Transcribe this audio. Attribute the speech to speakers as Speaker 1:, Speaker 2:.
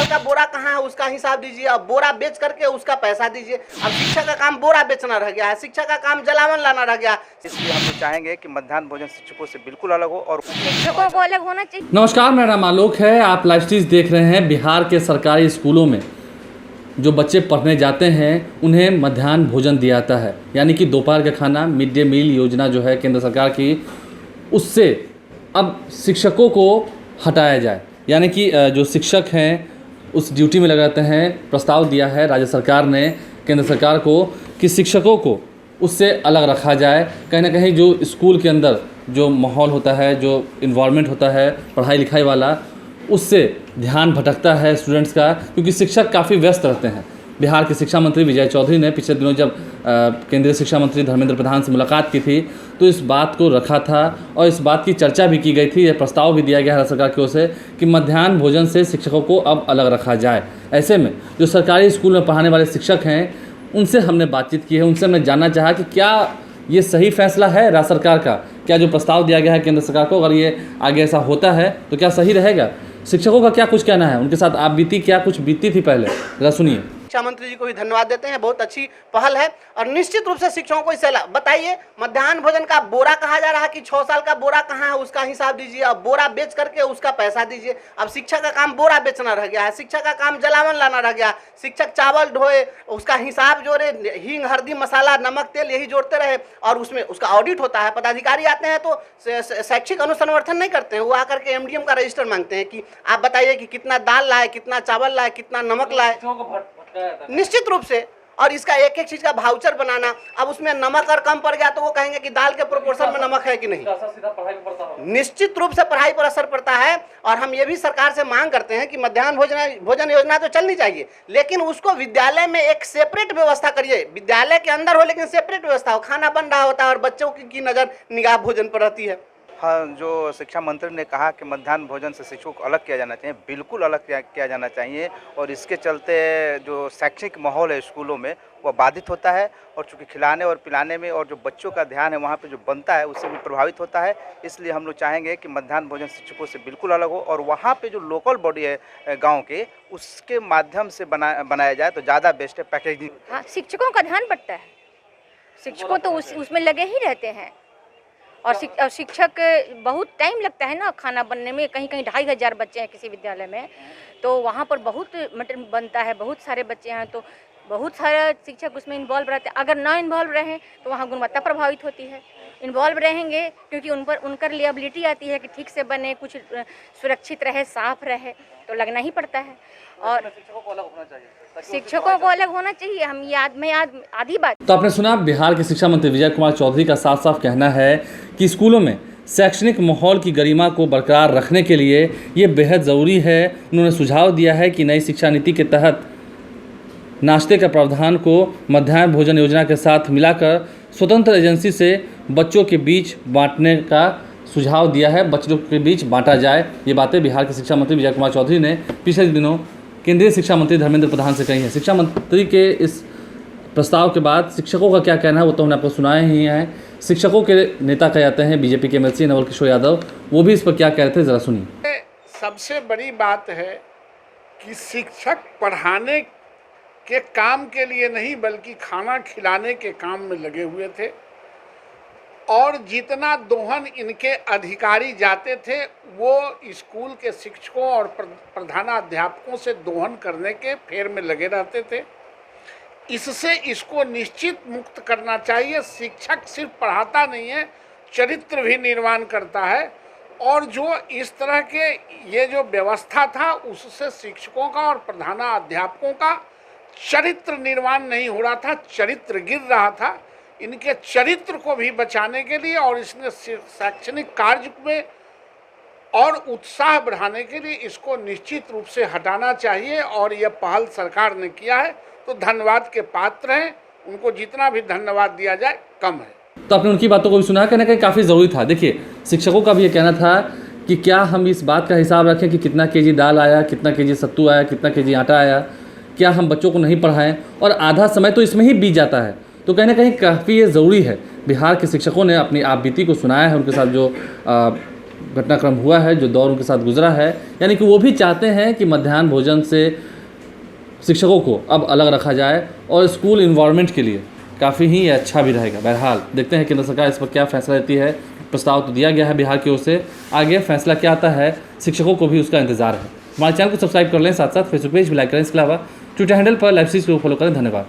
Speaker 1: साल का बोरा कहाँ है उसका हिसाब दीजिए, अब बोरा बेच करके उसका पैसा दीजिए। अब शिक्षा का काम बोरा बेचना रह गया है, शिक्षा का काम जलावन लाना रह गया।
Speaker 2: इसलिए हम तो चाहेंगे कि मध्याह्न भोजन शिक्षकों से बिल्कुल अलग हो और
Speaker 3: शिक्षकों को अलग होना चाहिए।
Speaker 4: नमस्कार, मेरा नाम आलोक है। आप लाइव स्ट्रीम देख रहे हैं। बिहार के सरकारी स्कूलों में जो बच्चे पढ़ने जाते हैं उन्हें मध्याह्न भोजन दिया जाता है, यानी कि दोपहर का खाना। मिड डे मील योजना जो है केंद्र सरकार की, उससे अब शिक्षकों को हटाया जाए, यानी कि जो शिक्षक हैं उस ड्यूटी में लगाते हैं। प्रस्ताव दिया है राज्य सरकार ने केंद्र सरकार को कि शिक्षकों को उससे अलग रखा जाए। कहीं ना कहीं जो स्कूल के अंदर जो माहौल होता है, जो इन्वायरमेंट होता है पढ़ाई लिखाई वाला, उससे ध्यान भटकता है स्टूडेंट्स का, क्योंकि शिक्षक काफ़ी व्यस्त रहते हैं। बिहार के शिक्षा मंत्री विजय चौधरी ने पिछले दिनों जब केंद्रीय शिक्षा मंत्री धर्मेंद्र प्रधान से मुलाकात की थी तो इस बात को रखा था और इस बात की चर्चा भी की गई थी। यह प्रस्ताव भी दिया गया है सरकार की ओर से कि मध्याह्न भोजन से शिक्षकों को अब अलग रखा जाए। ऐसे में जो सरकारी स्कूल में पढ़ाने वाले शिक्षक हैं उनसे हमने बातचीत की है, उनसे हमने जानना चाहा कि क्या ये सही फैसला है राज्य सरकार का, क्या जो प्रस्ताव दिया गया है केंद्र सरकार को, अगर ये आगे ऐसा होता है तो क्या सही रहेगा। शिक्षकों का क्या कुछ कहना है, उनके साथ आप बीती क्या कुछ बीती थी पहले, जरा सुनिए।
Speaker 1: शिक्षा मंत्री जी को भी धन्यवाद देते हैं, बहुत अच्छी पहल है। और निश्चित रूप से शिक्षकों को इसे बताइए, मध्याह्न भोजन का बोरा कहा जा रहा है कि 6 साल का बोरा कहाँ है उसका हिसाब दीजिए, अब बोरा बेच करके उसका पैसा दीजिए। अब शिक्षा का काम बोरा बेचना रह गया है, शिक्षा का काम जलावन लाना रह गया। शिक्षक चावल ढोए, उसका हिसाब जोड़े, हींग हल्दी मसाला नमक तेल यही जोड़ते रहे, और उसमें उसका ऑडिट होता है। पदाधिकारी आते हैं तो शैक्षिक अनुसंवर्धन नहीं करते हैं, वो आकर के एमडीएम का रजिस्टर मांगते हैं कि आप बताइए कि कितना दाल लाए, कितना चावल लाए, कितना नमक लाए। निश्चित रूप से, और इसका एक एक चीज का भाउचर बनाना। अब उसमें नमक और कम पड़ गया तो वो कहेंगे कि दाल के प्रोपोर्शन में नमक है कि नहीं। निश्चित रूप से पढ़ाई पर असर पड़ता है। और हम ये भी सरकार से मांग करते हैं कि मध्याह्न भोजन योजना तो चलनी चाहिए, लेकिन उसको विद्यालय में एक सेपरेट व्यवस्था करिए। विद्यालय के अंदर हो लेकिन सेपरेट व्यवस्था हो, खाना बन रहा होता है और बच्चों की नज़र निगाह भोजन पर रहती है।
Speaker 2: हाँ, जो शिक्षा मंत्री ने कहा कि मध्याह्न भोजन से शिक्षकों को अलग किया जाना चाहिए, बिल्कुल अलग किया जाना चाहिए। और इसके चलते जो शैक्षणिक माहौल है स्कूलों में वह बाधित होता है, और चूँकि खिलाने और पिलाने में और जो बच्चों का ध्यान है वहाँ पे जो बनता है उससे भी प्रभावित होता है। इसलिए हम लोग चाहेंगे कि मध्याह्न भोजन शिक्षकों से बिल्कुल अलग हो, और वहाँ पे जो लोकल बॉडी है गाँव के, उसके माध्यम से बनाया जाए तो ज़्यादा बेस्ट है। पैकेजिंग,
Speaker 3: हाँ, शिक्षकों का ध्यान बढ़ता है। शिक्षकों तो उसमें लगे ही रहते हैं, और शिक्षक बहुत टाइम लगता है ना खाना बनने में। कहीं कहीं 2500 बच्चे हैं किसी विद्यालय में, तो वहाँ पर बहुत मटन बनता है, बहुत सारे बच्चे हैं, तो बहुत सारे शिक्षक उसमें इन्वॉल्व रहते हैं। अगर ना इन्वॉल्व रहें तो वहाँ गुणवत्ता प्रभावित होती है। इन्वॉल्व रहेंगे क्योंकि उनकर लिएबिलिटी आती है कि ठीक से बने, कुछ सुरक्षित रहे, साफ रहे, तो लगना ही पड़ता है। और शिक्षकों को अलग होना चाहिए। मैं आधी बात
Speaker 4: तो आपने सुना, बिहार के शिक्षा मंत्री विजय कुमार चौधरी का साफ साफ कहना है कि स्कूलों में शैक्षणिक माहौल की गरिमा को बरकरार रखने के लिए ये बेहद ज़रूरी है। उन्होंने सुझाव दिया है कि नई शिक्षा नीति के तहत नाश्ते का प्रावधान को मध्याह्न भोजन योजना के साथ मिलाकर स्वतंत्र एजेंसी से बच्चों के बीच बांटने का सुझाव दिया है, बच्चों के बीच बांटा जाए। ये बातें बिहार के शिक्षा मंत्री विजय कुमार चौधरी ने पिछले दिनों केंद्रीय शिक्षा मंत्री धर्मेंद्र प्रधान से कही है। शिक्षा मंत्री के इस प्रस्ताव के बाद शिक्षकों का क्या कहना है वो तो हमने आपको सुनाए ही हैं। शिक्षकों के नेता कहे जाते हैं बीजेपी के एमएलसी नवल किशोर यादव, वो भी इस पर क्या कह रहे थे, ज़रा सुनिए।
Speaker 5: सबसे बड़ी बात है कि शिक्षक पढ़ाने के काम के लिए नहीं बल्कि खाना खिलाने के काम में लगे हुए थे, और जितना दोहन इनके अधिकारी जाते थे वो स्कूल के शिक्षकों और प्रधानाध्यापकों से दोहन करने के फेर में लगे रहते थे। इससे इसको निश्चित मुक्त करना चाहिए। शिक्षक सिर्फ पढ़ाता नहीं है, चरित्र भी निर्माण करता है, और जो इस तरह के ये जो व्यवस्था था उससे शिक्षकों का और प्रधानाध्यापकों का चरित्र निर्माण नहीं हो रहा था, चरित्र गिर रहा था। इनके चरित्र को भी बचाने के लिए और इसने शैक्षणिक कार्य में और उत्साह बढ़ाने के लिए इसको निश्चित रूप से हटाना चाहिए, और यह पहल सरकार ने किया है तो धन्यवाद के पात्र हैं। उनको जितना भी धन्यवाद दिया जाए कम है।
Speaker 4: तो आपने उनकी बातों को भी सुना, कहना कहीं काफ़ी ज़रूरी था। देखिए, शिक्षकों का भी ये कहना था कि क्या हम इस बात का हिसाब रखें कि कितना केजी दाल आया, कितना केजी सत्तू आया, कितना केजी आटा आया, क्या हम बच्चों को नहीं पढ़ाएं, और आधा समय तो इसमें ही बीत जाता है। तो कहीं ना कहीं काफ़ी ये ज़रूरी है। बिहार के शिक्षकों ने अपनी आप बीती को सुनाया है, उनके साथ जो घटनाक्रम हुआ है, जो दौर उनके साथ गुजरा है, यानी कि वो भी चाहते हैं कि मध्याह्न भोजन से शिक्षकों को अब अलग रखा जाए और स्कूल इन्वायरमेंट के लिए काफ़ी ही अच्छा भी रहेगा। बहरहाल देखते हैं केंद्र सरकार इस पर क्या फैसला लेती है। प्रस्ताव तो दिया गया है बिहार की ओर से, आगे फैसला क्या आता है शिक्षकों को भी उसका इंतजार है। हमारे चैनल को सब्सक्राइब कर लें, साथ साथ फेसबुक पेज भी लाइक करें। इसके अलावा ट्विटर हैंडल पर लाइव सीरीज को फॉलो करें। धन्यवाद।